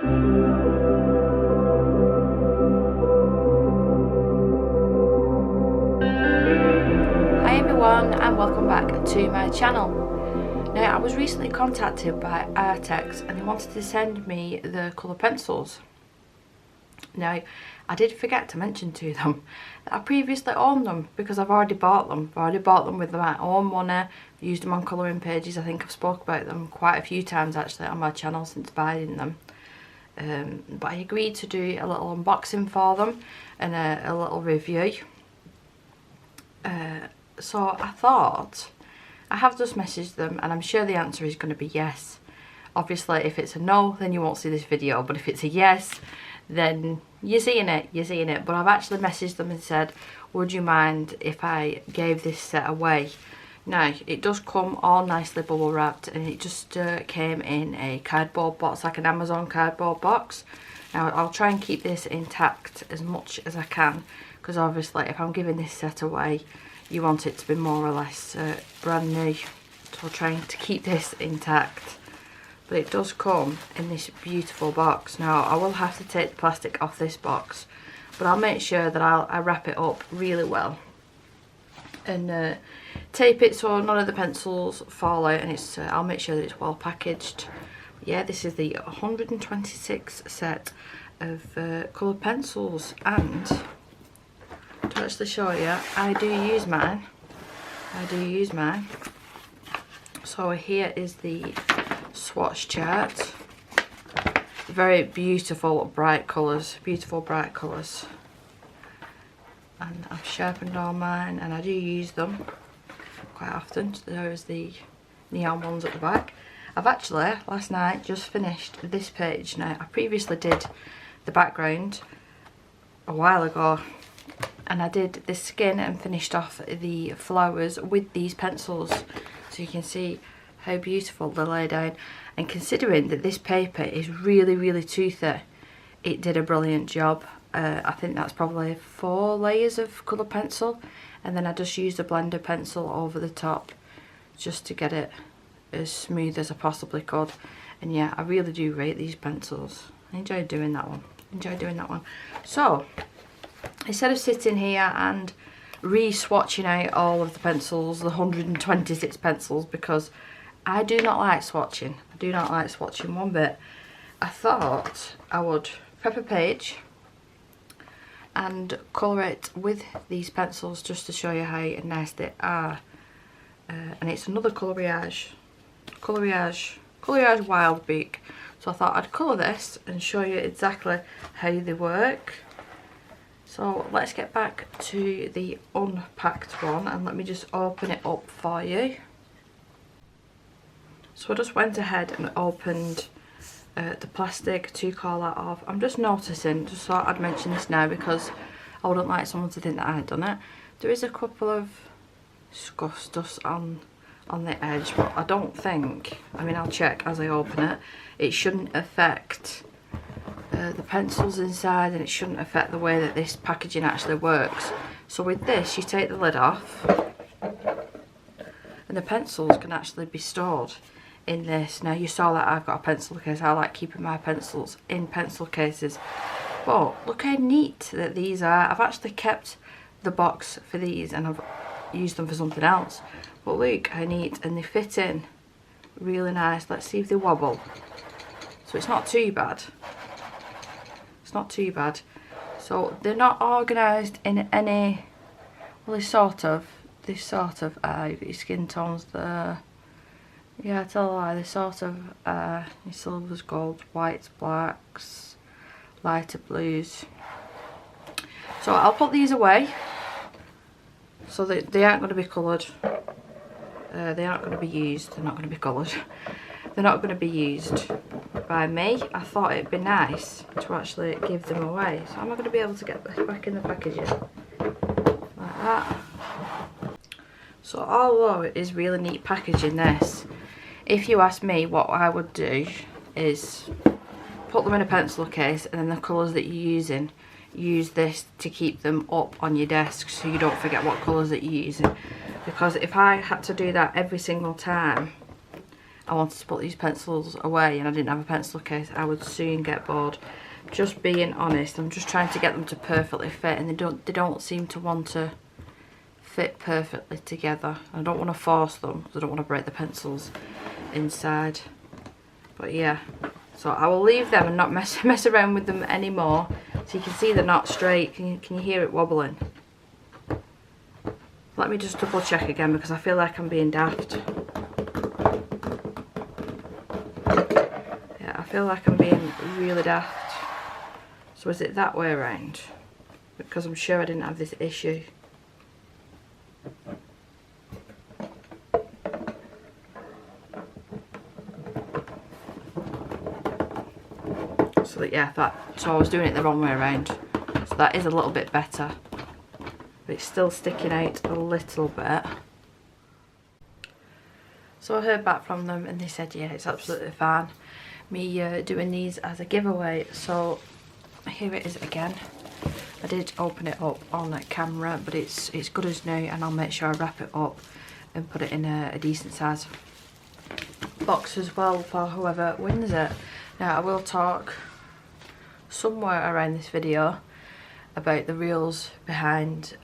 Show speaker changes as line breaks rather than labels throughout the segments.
Hi everyone and welcome back to my channel. Now I was recently contacted by Arrtx and they wanted to send me the colour pencils. Now I did forget to mention to them that I previously owned them because I've already bought them. I've already bought them with my own money, used them on colouring pages. I think I've spoke about them quite a few times actually on my channel since buying them. But I agreed to do a little unboxing for them and a little review. So I thought, I have just messaged them and I'm sure the answer is going to be yes. Obviously if it's a no then you won't see this video, but if it's a yes then you're seeing it. But I've actually messaged them and said, would you mind if I gave this set away? Now it does come all nicely bubble wrapped and it just came in a cardboard box, like an Amazon cardboard box. Now I'll try and keep this intact as much as I can because obviously if I'm giving this set away you want it to be more or less brand new, so I'm trying to keep this intact. But it does come in this beautiful box. Now I will have to take the plastic off this box, but I'll make sure that I wrap it up really well and tape it so none of the pencils fall out, and it's I'll make sure that it's well packaged. Yeah, this is the 126 set of colour pencils, and to actually show you, I do use mine. So here is the swatch chart. Very beautiful bright colours, and I've sharpened all mine and I do use them quite often. So there's the neon ones at the back. I've actually last night just finished this page. Now I previously did the background a while ago and I did the skin and finished off the flowers with these pencils, so you can see how beautiful they lay down. And considering that this paper is really toothy, it did a brilliant job. I think that's probably 4 layers of colour pencil, and then I just used a blender pencil over the top just to get it as smooth as I possibly could. And yeah, I really do rate these pencils. I enjoyed doing that one. So instead of sitting here and re-swatching out all of the pencils, the 126 pencils, because I do not like swatching. I do not like swatching one bit. I thought I would prep a page and colour it with these pencils just to show you how nice they are. And it's another Colourage Wild Beak. So I thought I'd colour this and show you exactly how they work. So let's get back to the unpacked one and let me just open it up for you. So I just went ahead and opened the plastic to call that off. I'm just noticing, just thought I'd mention this now because I wouldn't like someone to think that I had done it. There is a couple of scuff dust on the edge, but I don't think, I mean I'll check as I open it, it shouldn't affect the pencils inside, and it shouldn't affect the way that this packaging actually works. So with this you take the lid off and the pencils can actually be stored in this. Now you saw that I've got a pencil case. I like keeping my pencils in pencil cases, but look how neat that these are. I've actually kept the box for these and I've used them for something else, but look how neat, and they fit in really nice. Let's see if they wobble. So it's not too bad. So they're not organised in any, well, they sort of are. You've got your skin tones there. Yeah, I tell a lie, they sort of are your silvers, golds, whites, blacks, lighter blues. So I'll put these away so that they aren't going to be coloured. They aren't going to be used. They're not going to be coloured. They're not going to be used by me. I thought it'd be nice to actually give them away. So am I going to be able to get this back in the packaging? Like that. So although it is really neat packaging this, if you ask me, what I would do is put them in a pencil case, and then the colours that you're using, use this to keep them up on your desk so you don't forget what colours that you're using. Because if I had to do that every single time, I wanted to put these pencils away and I didn't have a pencil case, I would soon get bored. Just being honest, I'm just trying to get them to perfectly fit, and they don't seem to want to fit perfectly together. I don't want to force them because I don't want to break the pencils inside. But yeah, so I will leave them and not mess around with them anymore. So you can see they're not straight. Can you hear it wobbling? Let me just double check again because I feel like I'm being daft. Yeah, I feel like I'm being really daft. So is it that way around? Because I'm sure I didn't have this issue. So that, yeah, so I was doing it the wrong way around. So that is a little bit better. But it's still sticking out a little bit. So I heard back from them and they said, yeah, it's absolutely fine. Me doing these as a giveaway. So here it is again. I did open it up on camera, but it's good as new, and I'll make sure I wrap it up and put it in a decent size box as well for whoever wins it. Now I will talk somewhere around this video about the reels behind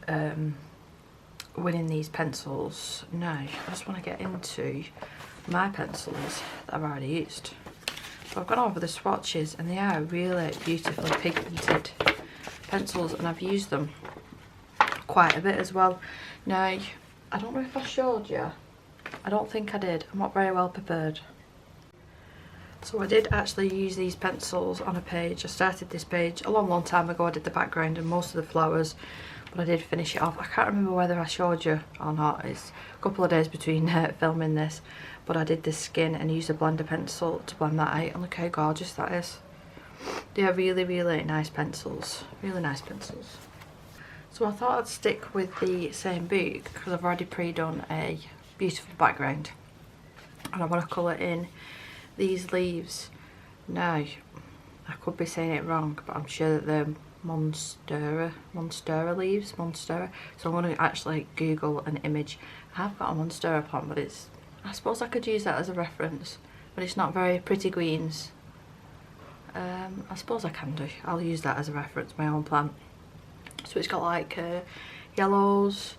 winning these pencils. Now I just want to get into my pencils that I've already used. So I've gone over the swatches and they are really beautifully pigmented pencils, and I've used them quite a bit as well. Now I don't know if I showed you. I don't think I did. I'm not very well prepared. So I did actually use these pencils on a page. I started this page a long time ago. I did the background and most of the flowers, but I did finish it off. I can't remember whether I showed you or not. It's a couple of days between filming this, but I did the skin and used a blender pencil to blend that out, and look how gorgeous that is. They are really, really nice pencils. Really nice pencils. So I thought I'd stick with the same book because I've already pre-done a beautiful background, and I want to colour in these leaves. Now I could be saying it wrong, but I'm sure that they're monstera leaves, monstera. So I'm going to actually Google an image. I have got a monstera plant, but I suppose I could use that as a reference, but it's not very pretty greens. I suppose I can do. I'll use that as a reference, my own plant. So it's got like yellows,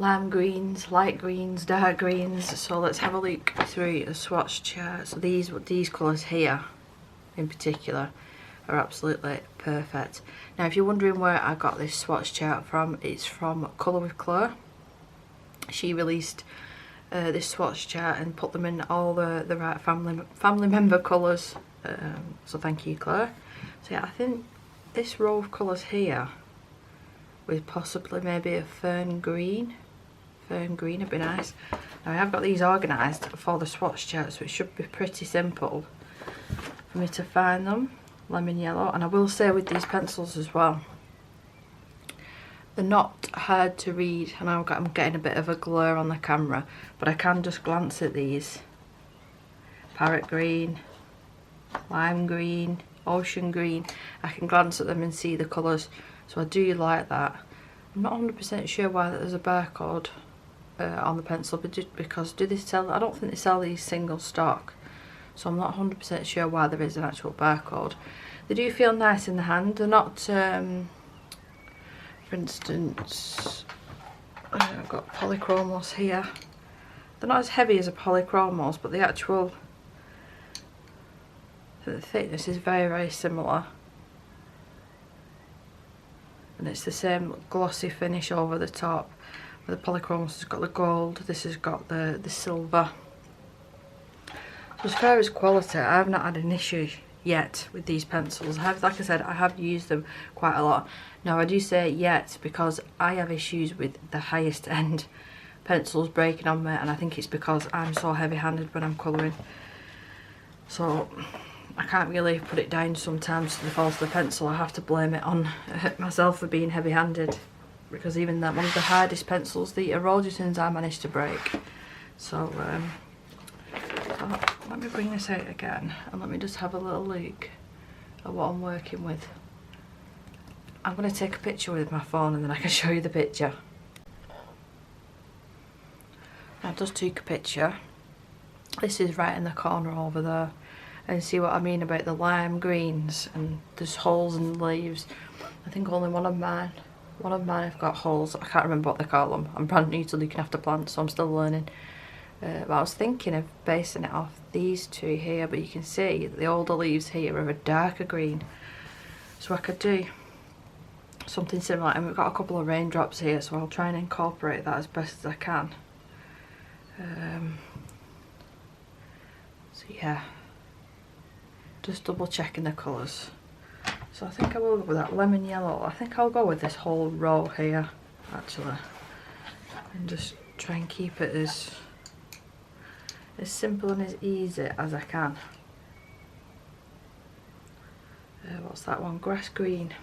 lime greens, light greens, dark greens. So let's have a look through a swatch chart. So these colours here in particular are absolutely perfect. Now if you're wondering where I got this swatch chart from, it's from Colour with Claire. She released this swatch chart and put them in all the right family member colours. So thank you, Claire. So yeah, I think this row of colours here with possibly maybe a fern green would be nice. Now I have got these organised for the swatch chart, so it should be pretty simple for me to find them. Lemon yellow, and I will say with these pencils as well, they're not hard to read. And I'm getting a bit of a glare on the camera, but I can just glance at these. Parrot green, lime green, ocean green. I can glance at them and see the colours, so I do like that. I'm not 100% sure why there's a barcode on the pencil, but just because do they sell? I don't think they sell these single stock, so I'm not 100% sure why there is an actual barcode. They do feel nice in the hand. They're not, for instance, I've got polychromos here. They're not as heavy as a polychromos, but the actual the thickness is very, very similar. And it's the same glossy finish over the top. The polychromos has got the gold, this has got the silver. So as far as quality, I have not had an issue yet with these pencils. Like I said, I have used them quite a lot. Now I do say yet because I have issues with the highest end pencils breaking on me, and I think it's because I'm so heavy-handed when I'm colouring. So I can't really put it down sometimes to the fault of the pencil. I have to blame it on myself for being heavy-handed, because even that one of the hardest pencils, the Arrtx, I managed to break. So let me bring this out again and let me just have a little look at what I'm working with. I'm going to take a picture with my phone and then I can show you the picture. I've just took a picture This is right in the corner over there. And see what I mean about the lime greens and there's holes in the leaves. I think only one of mine have got holes. I can't remember what they call them. I'm brand new to looking after plants, so I'm still learning. But I was thinking of basing it off these two here, but you can see the older leaves here are a darker green. So I could do something similar, and we've got a couple of raindrops here, so I'll try and incorporate that as best as I can. So yeah, just double checking the colours. So I think I will go with that lemon yellow. I think I'll go with this whole row here actually, and just try and keep it as simple and as easy as I can. What's that one? Grass green.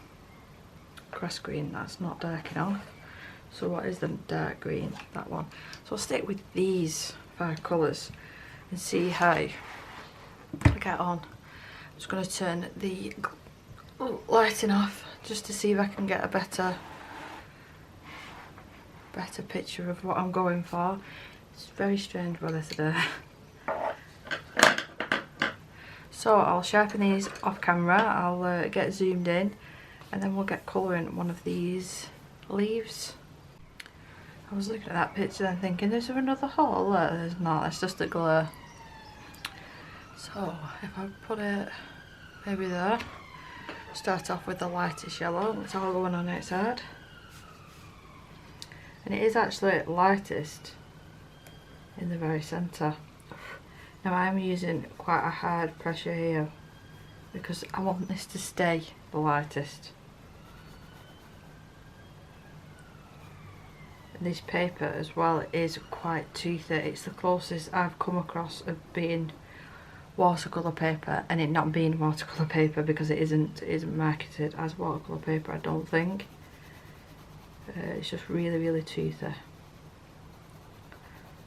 Grass green, that's not dark enough. So what is the dark green? That one. So I'll stick with these 5 colours and see how I get on. I'm just going to turn the lighting off just to see if I can get a better picture of what I'm going for. It's very strange weather today. So I'll sharpen these off camera, I'll get zoomed in, and then we'll get colouring one of these leaves. I was looking at that picture and thinking, is there another hole? There's not, it's just a glare. So if I put it maybe there, start off with the lightest yellow, it's all going on outside. And it is actually lightest in the very centre. Now I'm using quite a hard pressure here because I want this to stay the lightest. And this paper as well is quite toothy. It's the closest I've come across of being watercolour paper and it not being watercolour paper, because it isn't marketed as watercolour paper, I don't think. It's just really toothy.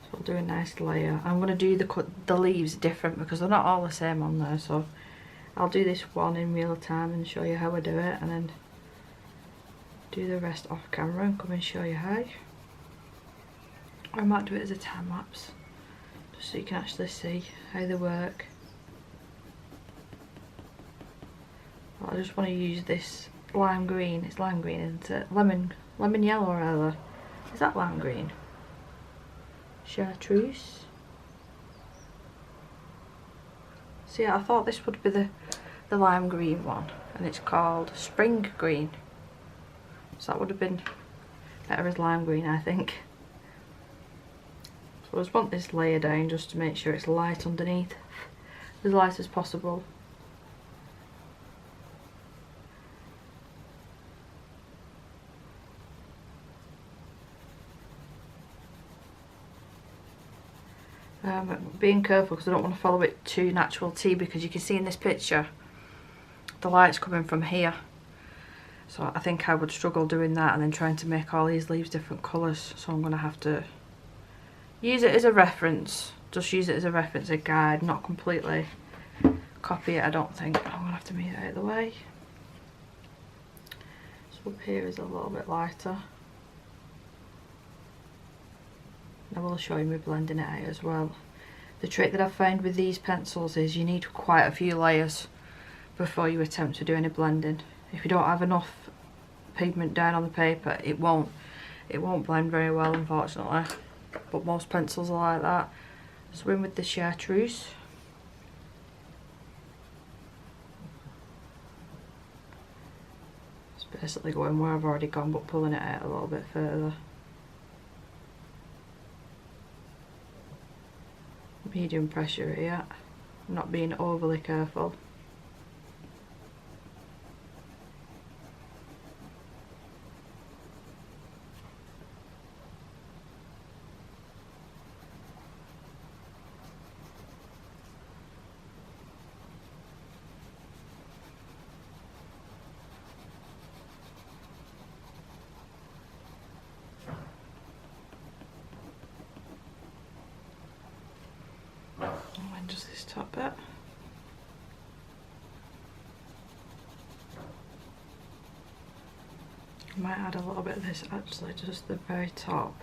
So I'll do a nice layer. I'm going to do the leaves different because they're not all the same on there, so I'll do this one in real time and show you how I do it, and then do the rest off camera and come and show you how. Or I might do it as a time lapse, just so you can actually see how they work. Well, I just want to use this lime green. It's lime green, isn't it? Lemon yellow rather. Is that lime green? Chartreuse. So yeah, I thought this would be the lime green one, and it's called spring green. So that would have been better as lime green, I think. So I just want this layer down just to make sure it's light underneath, as light as possible. Being careful because I don't want to follow it too natural tea, because you can see in this picture the light's coming from here, so I think I would struggle doing that and then trying to make all these leaves different colours. So I'm going to have to use it as a reference, just use it as a reference, a guide, not completely copy it, I don't think. I'm going to have to move it out of the way. So up here is a little bit lighter. I will show you me blending it out as well. The trick that I've found with these pencils is you need quite a few layers before you attempt to do any blending. If you don't have enough pigment down on the paper, it won't blend very well, unfortunately. But most pencils are like that. So in with the chartreuse. It's basically going where I've already gone, but pulling it out a little bit further. Medium pressure here, not being overly careful. And just this top bit. I might add a little bit of this actually, just the very top.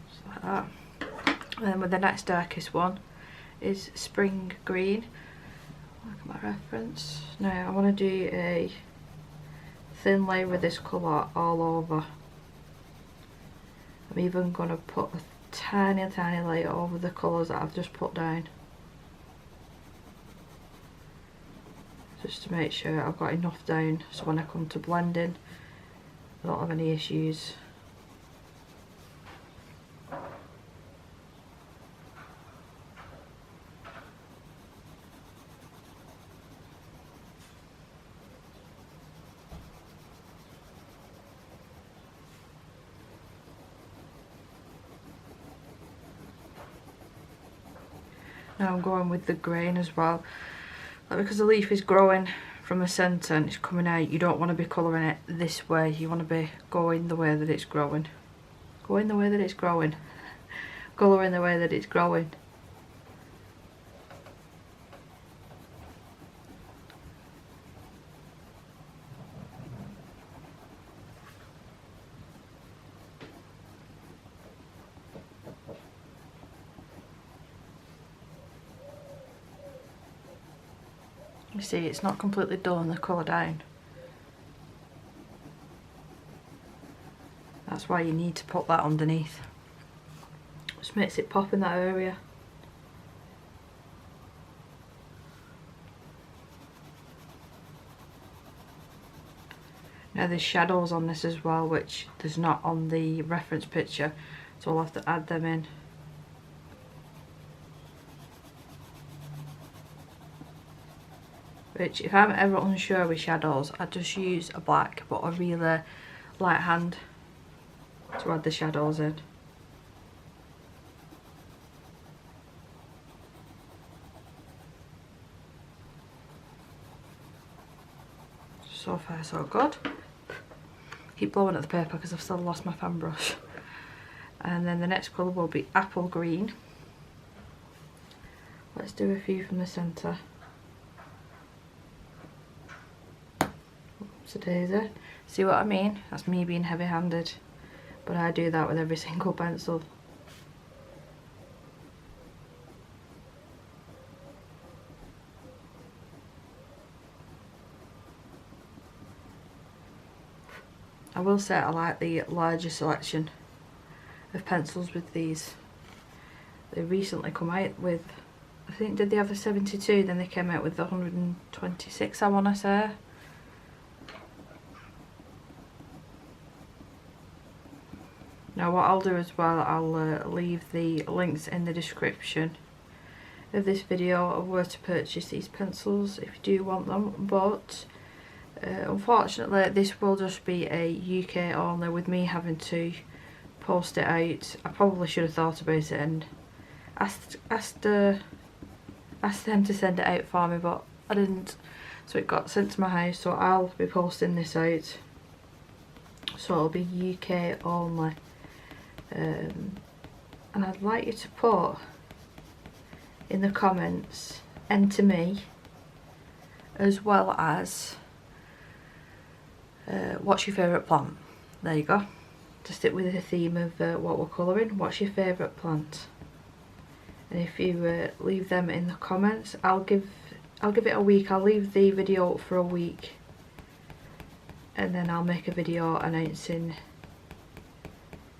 Just like that. And then with the next darkest one is spring green. Look at my reference. Now I want to do a thin layer with this colour all over. I'm even going to put a tiny layer over the colours that I've just put down, just to make sure I've got enough down so when I come to blending I don't have any issues. Now I'm going with the grain as well, because the leaf is growing from the centre and it's coming out. You don't want to be colouring it this way, you want to be going the way that it's growing. Going the way that it's growing. Colouring the way that it's growing. You see, it's not completely done the colour down. That's why you need to put that underneath. Just makes it pop in that area. Now there's shadows on this as well, which there's not on the reference picture, so I'll have to add them in. Which, if I'm ever unsure with shadows, I just use a black but a really light hand to add the shadows in. So far so good. Keep blowing at the paper because I've still lost my fan brush. And then the next colour will be apple green. Let's do a few from the centre. Daisy. See what I mean? That's me being heavy handed, but I do that with every single pencil. I will say I like the larger selection of pencils with these. They recently come out with, I think, did they have the 72, then they came out with the 126, I want to say. Now what I'll do as well, I'll leave the links in the description of this video of where to purchase these pencils if you do want them, but unfortunately this will just be a UK only, with me having to post it out. I probably should have thought about it and asked them to send it out for me, but I didn't, so it got sent to my house, so I'll be posting this out, so it'll be UK only. And I'd like you to put in the comments enter me, as well as what's your favourite plant. There you go, to stick with the theme of what we're colouring. What's your favourite plant? And if you leave them in the comments, I'll give it a week. I'll leave the video up for a week and then I'll make a video announcing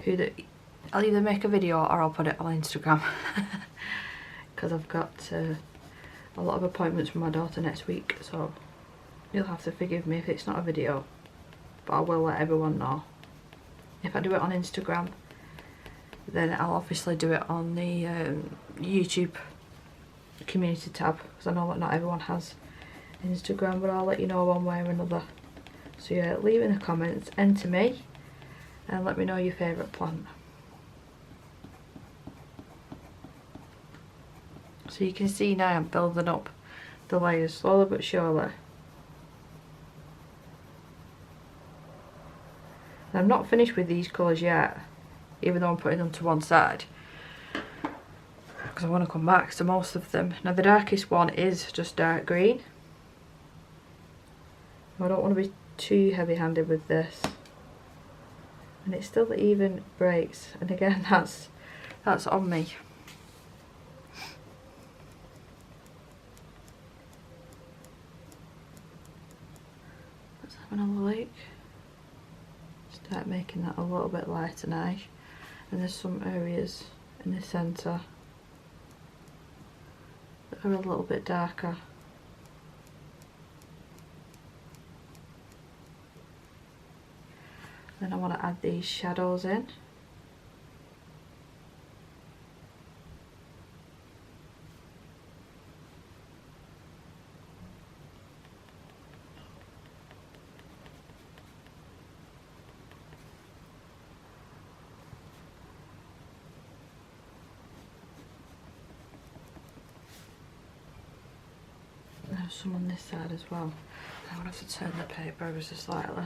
who the, I'll either make a video or I'll put it on Instagram because I've got a lot of appointments with my daughter next week, so you'll have to forgive me if it's not a video, but I will let everyone know. If I do it on Instagram, then I'll obviously do it on the YouTube community tab, because I know that not everyone has Instagram, but I'll let you know one way or another. So yeah, leave in the comments, enter me, and let me know your favourite plant. So you can see now I'm building up the layers slowly but surely. And I'm not finished with these colours yet, even though I'm putting them to one side, because I want to come back to most of them. Now the darkest one is just dark green. I don't want to be too heavy handed with this, and it still even breaks, and again that's on me. Let's have another look. Start making that a little bit lighter now. And there's some areas in the centre that are a little bit darker. Then I want to add these shadows in. There's some on this side as well. I'm going to have to turn the paper ever so slightly.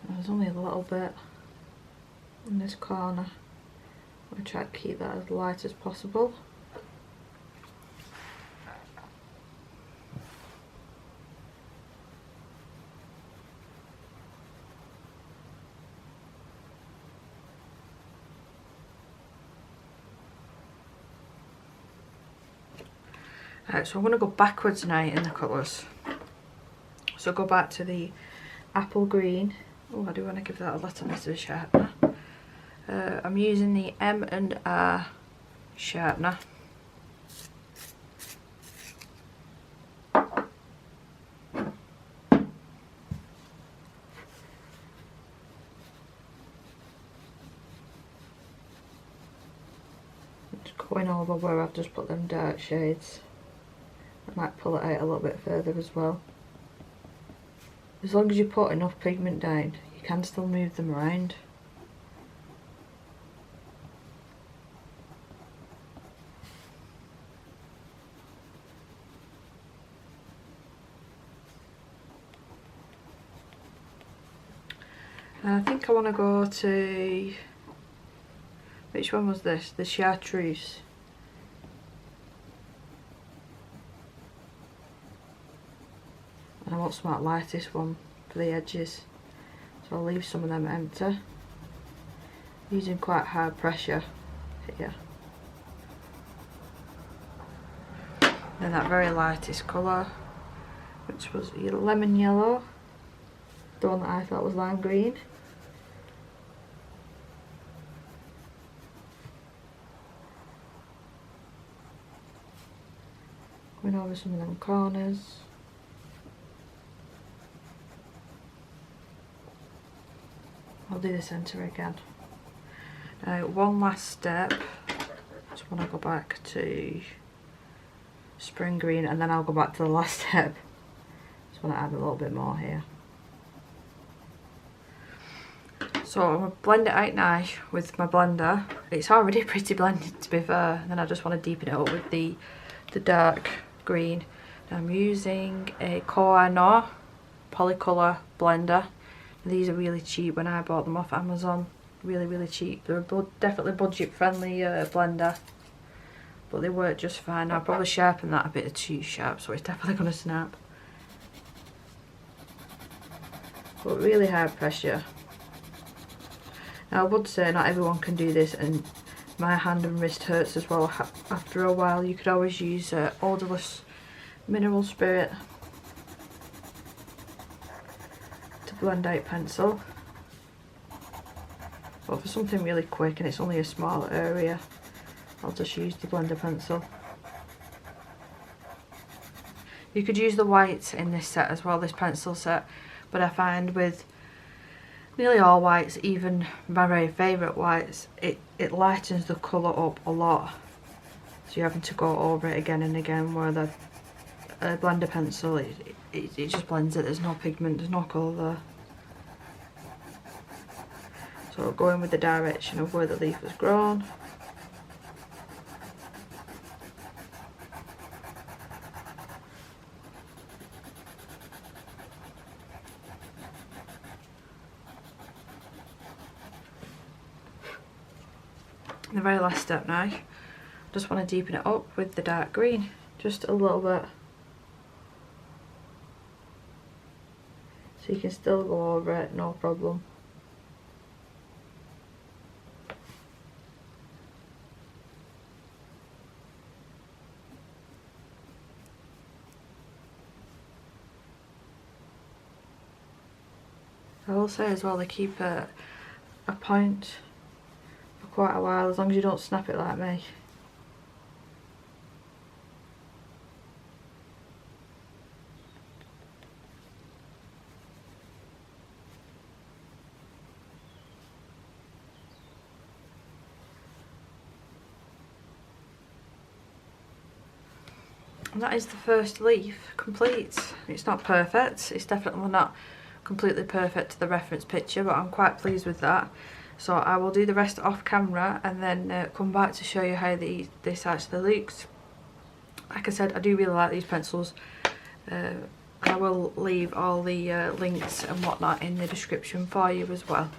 There's only a little bit in this corner. I'm going to try to keep that as light as possible. Right, so I'm going to go backwards now in the colours. So go back to the apple green. Oh, I do want to give that a little bit of a sharpener. I'm using the M&R sharpener. Just going over where I've just put them dark shades. I might pull it out a little bit further as well. As long as you put enough pigment down, you can still move them around. And I think I want to go to, which one was this? The chartreuse. And I want some of that lightest one for the edges. So I'll leave some of them empty. Using quite high pressure here. Then that very lightest colour, which was lemon yellow. The one that I thought was lime green. Going over some of them corners. I'll do the centre again. Now one last step. Just want to go back to spring green and then I'll go back to the last step. Just want to add a little bit more here. So I'm going to blend it out now with my blender. It's already pretty blended to be fair. And then I just want to deepen it up with the dark green. Now I'm using a Koh-i-Noor Polycolour blender. These are really cheap when I bought them off Amazon. Really cheap. They're definitely budget friendly blender. But they work just fine. I'll probably sharpen that a bit too sharp so it's definitely going to snap. But really high pressure. Now I would say not everyone can do this and my hand and wrist hurts as well after a while. You could always use odourless mineral spirit to blend out pencil. But for something really quick and it's only a small area, I'll just use the blender pencil. You could use the whites in this set as well, this pencil set, but I find with nearly all whites, even my very favourite whites, it lightens the colour up a lot. So you're having to go over it again and again, where the blender pencil, it just blends it, there's no pigment, there's no colour there. So going with the direction of where the leaf has grown. The very last step now, just want to deepen it up with the dark green, just a little bit, so you can still go over it, no problem. I will say as well, they keep a point for quite a while, as long as you don't snap it like me. And that is the first leaf complete. It's not perfect, it's definitely not completely perfect to the reference picture, but I'm quite pleased with that. So I will do the rest off camera and then come back to show you how this actually looks. Like I said, I do really like these pencils. I will leave all the links and whatnot in the description for you as well.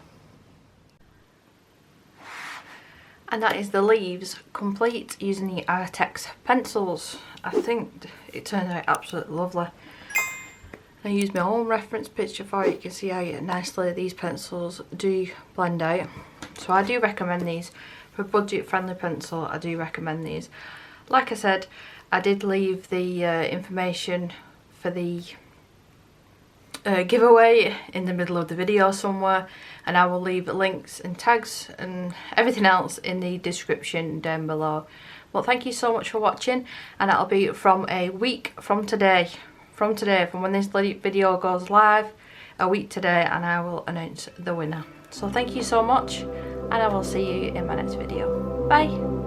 And that is the leaves complete using the Arrtx pencils. I think it turned out absolutely lovely. I used my own reference picture for it. You can see how nicely these pencils do blend out. So I do recommend these. For a budget friendly pencil, I do recommend these. Like I said, I did leave the information for the giveaway in the middle of the video somewhere, and I will leave links and tags and everything else in the description down below. Well, thank you so much for watching, and that'll be from a week from today. From when this video goes live, a week today, and I will announce the winner. So thank you so much, and I will see you in my next video. Bye.